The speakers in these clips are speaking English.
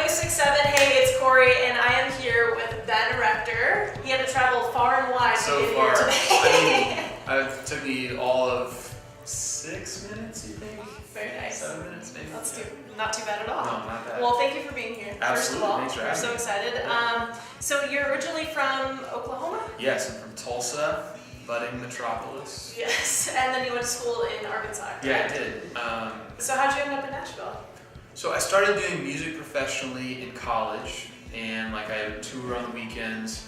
667. Hey, it's Cori, and I am here with Ben Rector. He had to travel far and wide so to get far, here today. it took me all of 6 minutes, you think? Very nice. 7 minutes, maybe. That's not too bad at all. No, not bad. Well, thank you for being here. Absolutely. First of all, Thanks for we're having so me. excited. Yeah. So you're originally from Oklahoma? Yes, I'm from Tulsa, budding metropolis. Yes, and then you went to school in Arkansas. Correct? Yeah, I did. So how'd you end up in Nashville? So I started doing music professionally in college, and I would tour on the weekends.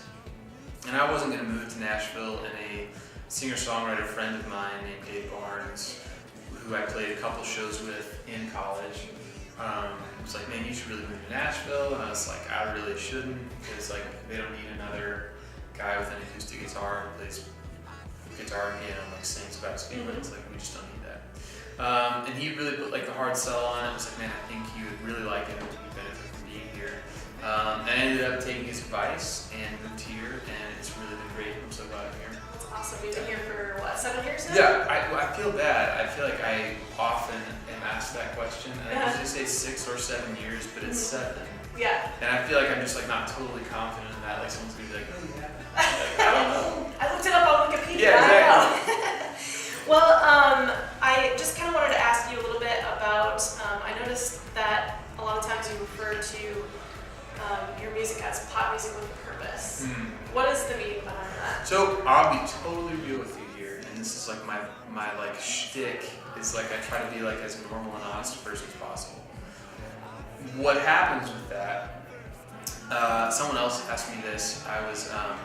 And I wasn't going to move to Nashville, and a singer-songwriter friend of mine named Dave Barnes, who I played a couple shows with in college, was like, man, you should really move to Nashville. And I was like, I really shouldn't, because they don't need another guy with an acoustic guitar who plays guitar and piano and sings about his feet, but it's we just don't need that. And he really put the hard sell on it. I was like, man, I think you would really like it, and it would benefit from being here. And I ended up taking his advice and moved here, and it's really been great. I'm so glad I'm here. That's awesome. You've been here for, what, 7 years now? Yeah, I feel bad. I feel like I often am asked that question, and I usually say 6 or 7 years, but it's 7. Yeah. And I feel like I'm just not totally confident in that. Someone's gonna be like, oh, you haven't. I don't know. I looked it up on Wikipedia. Yeah, exactly. I know. Well, I just kind of wanted to ask you a little bit about, I noticed that a lot of times you refer to your music as pop music with a purpose. What is the meaning behind that? So I'll be totally real with you here, and this is my shtick is I try to be as normal and honest a person as possible. What happens with that? Someone else asked me this. I was on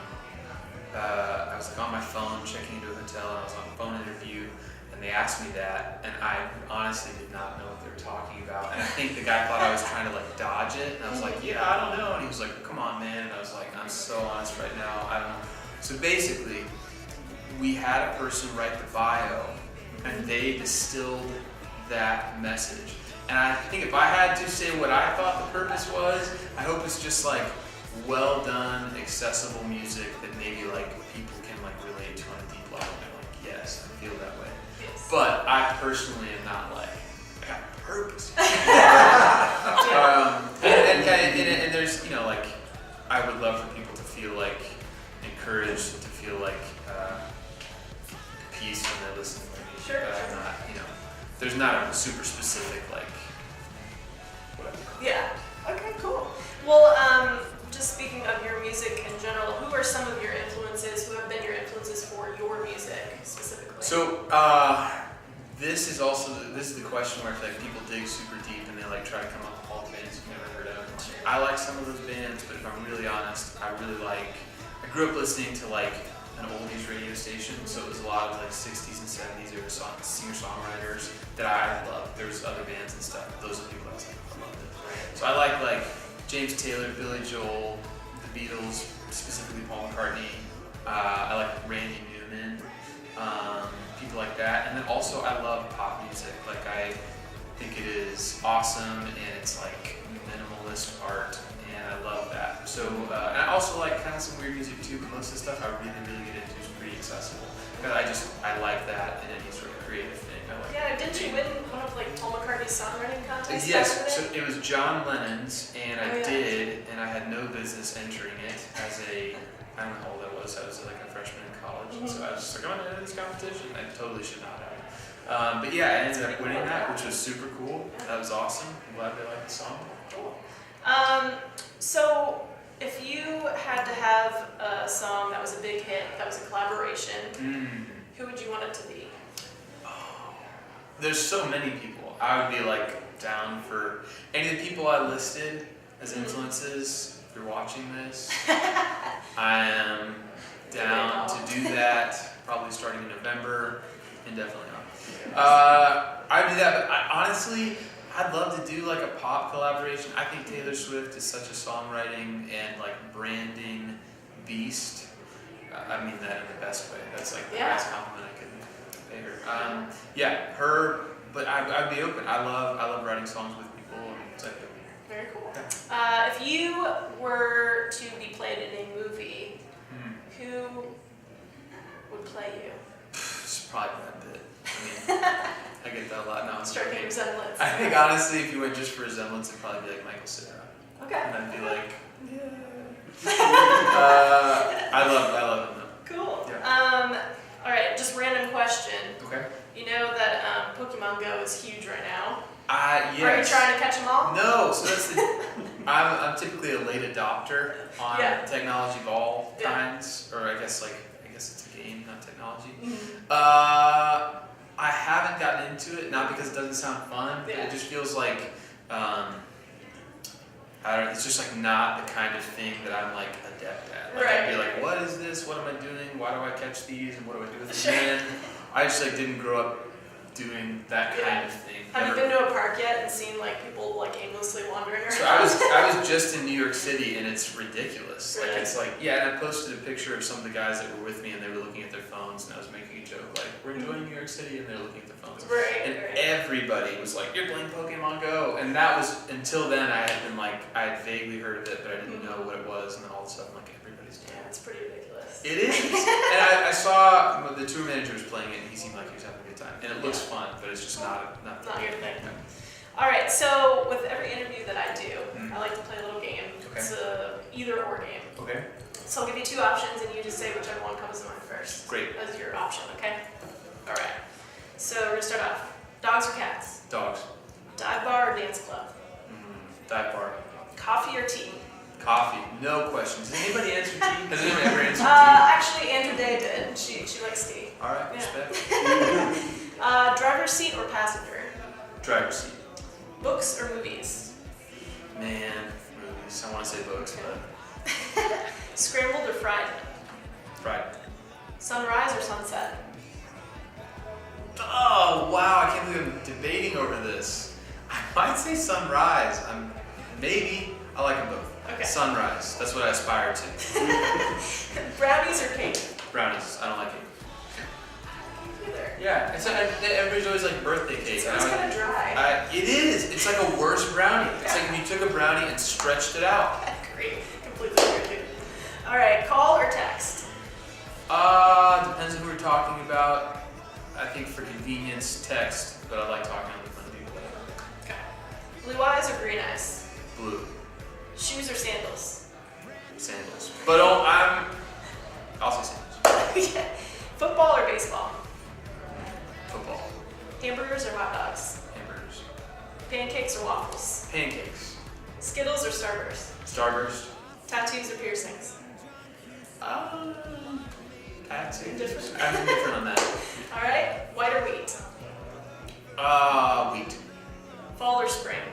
my phone checking into a hotel, and I was on a phone interview, and they asked me that, and I honestly did not know what they were talking about. And I think the guy thought I was trying to dodge it, and I was like, yeah, I don't know. And he was like, come on, man. And I was like, I'm so honest right now. I don't know. So basically, we had a person write the bio, and they distilled that message. And I think if I had to say what I thought the purpose was, I hope it's just well done, accessible music that maybe people can relate to on a deep level. And yes, I feel that way. Yes. But I personally am not I got purpose. And there's I would love for people to feel encouraged, to feel peace when they listen to music. Sure. But I'm not there's not a super specific whatever. Yeah. Okay, cool. Well, just speaking of your music in general, who are some of your influences, who have been your influences for your music specifically? So, this is the question where I feel people dig super deep and they try to come up with all the bands you've never heard of. I like some of those bands, but if I'm really honest, I grew up listening to an oldies radio station, so it was a lot of 60s and 70s era singer-songwriters that I loved. There was other bands and stuff, but those are the people I loved it. So I like James Taylor, Billy Joel, the Beatles, specifically Paul McCartney. I like Randy Newman, people like that. And then also I love pop music. I think it is awesome, and it's minimalist art, and I love that. So, and I also like kind of some weird music too, but most of the stuff I really get into is pretty accessible. Because I like that in any sort of creative thing. Didn't you win one of Paul McCartney's songwriting contests? Yes, so it was John Lennon's, and I did, and I had no business entering it as I don't know how old I was a freshman in college, and so I was just I'm going to enter this competition. I totally should not have. But yeah, I ended up winning that, which was super cool. That was awesome. I'm glad they liked the song. Cool. So if you had to have a song that was a big hit, that was a collaboration, who would you want it to be? There's so many people. I would be down for any of the people I listed as influences. If you're watching this, I am down to do that. Probably starting in November, indefinitely on. I'd do that, but honestly, I'd love to do a pop collaboration. I think Taylor Swift is such a songwriting and branding beast. I mean that in the best way. That's the best compliment I could pay her. Yeah, her. But I'd be open. I love writing songs with people. Very cool. Yeah. If you were to be played in a movie, who would play you? It's probably Brad Pitt. I get that a lot now. Striking resemblance. I think honestly, if you went just for resemblance, it'd probably be Michael Cera. Okay. And I'd be like, I love him though. Cool. Yeah. All right, just random question. Okay. You know that Pokemon Go is huge right now. Yes. Are you trying to catch them all? No, so that's the. I'm typically a late adopter on technology of all kinds, or I guess it's a game, not technology. Mm-hmm. I haven't gotten into it, not because it doesn't sound fun, but it just feels like it's just like not the kind of thing that I'm like adept at. Like I'd be like, what is this? What am I doing? Why do I catch these? And what do I do with them? And I just like didn't grow up doing that kind of thing. Have you been to a park yet and seen like people like aimlessly wandering around? So I was just in New York City and it's ridiculous. Really? Like it's like and I posted a picture of some of the guys that were with me and they were looking at their phones and I was making a joke like we're enjoying New York City and they're looking at their phones. Right. And everybody was like, you're playing Pokemon Go, and that was until then I had been like I had vaguely heard of it but I didn't know what it was, and then all of a sudden like everybody's doing it. It's pretty ridiculous. It is. And I saw the tour manager was playing it and he seemed like he was having a good time. And it looks fun, but it's just not your thing. No. All right, so with every interview that I do, I like to play a little game. Okay. It's a either or game. Okay. So I'll give you two options and you just say whichever one comes to mind first. Great. As your option, okay? All right. So we're gonna start off. Dogs or cats? Dogs. Dive bar or dance club? Dive bar. Coffee or tea? Coffee. No questions. Has anybody answered tea? Has anyone ever answered tea? Actually, Andrew Day did. She likes tea. All right. Respect. Driver's seat or passenger? Driver's seat. Books or movies? Man, movies. I want to say books, but Scrambled or fried? fried. Sunrise or sunset? Oh wow! I can't believe I'm debating over this. I might say sunrise. Maybe. I like them both. Okay. Sunrise. That's what I aspire to. Brownies or cake? Brownies. I don't like cake. Either. Yeah. Everybody's always like birthday cake. It's kind of dry. It is. It's like a worse brownie. It's like when you took a brownie and stretched it out. I agree. Completely agree. All right. Call or text? Depends on who we're talking about. I think for convenience, text, but I like talking on the phone to people. Okay. Blue eyes or green eyes? Blue. Shoes or sandals? Sandals. But I'll say sandals. Yeah. Football or baseball? Football. Hamburgers or hot dogs? Hamburgers. Pancakes or waffles? Pancakes. Skittles or Starburst? Starburst. Tattoos or piercings? Tattoos. Different. I'm different on that. All right. White or wheat? Wheat. Fall or spring?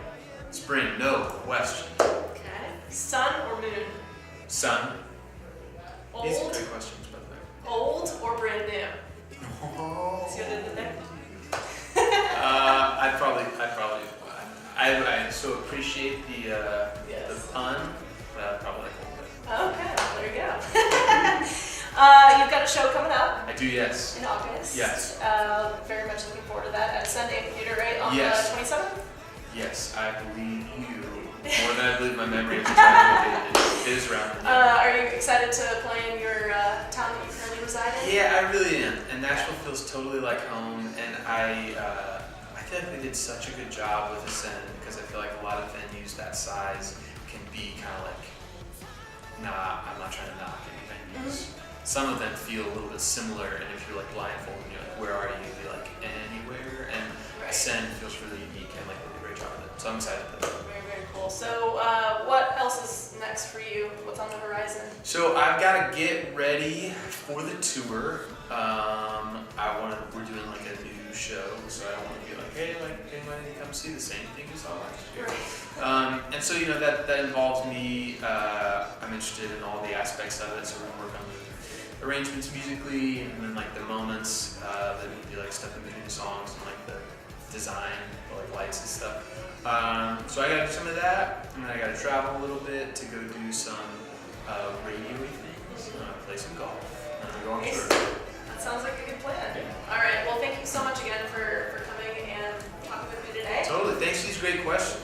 Spring, no question. Okay. Sun or moon? Sun. These are Old? great questions, by the way. Old or brand new? Oh. See what I did there? I so appreciate the Yes. pun, but I'd probably like hold it. Okay, there you go. You've got a show coming up I do, yes. in August. Yes. Very much looking forward to that at Sunday Amphitheater, right? On Yes. the 27th? Yes, I believe you more than I believe my memory of the time. It is around the Are you excited to play in your town that you currently reside in? Yeah, I really am. And Nashville feels totally like home. And I feel like they did such a good job with Ascend because I feel like a lot of venues that size can be kind of like, I'm not trying to knock any venues. Some of them feel a little bit similar, and if you're like blindfolded, you're like, where are you? You'll be like, anywhere. And Ascend feels really unique and like they did a great job with it. So I'm excited for that. Very, very cool. So what else is next for you? What's on the horizon? So I've got to get ready for the tour. We're doing like a new show, so I don't want to be like, hey, like anybody come see the same thing you saw last year. Right. And so that involves me. I'm interested in all the aspects of it, so we're gonna work on the arrangements musically, and then like the moments that would be like stuff in between the songs and like the design, like lights and stuff. So I gotta do some of that, and then I gotta travel a little bit to go do some radio-y things, play some golf, and then go on Nice. tour. That sounds like a good plan. Yeah. All right. Well, thank you so much again for coming and talking with me today. Totally. Thanks for these great questions.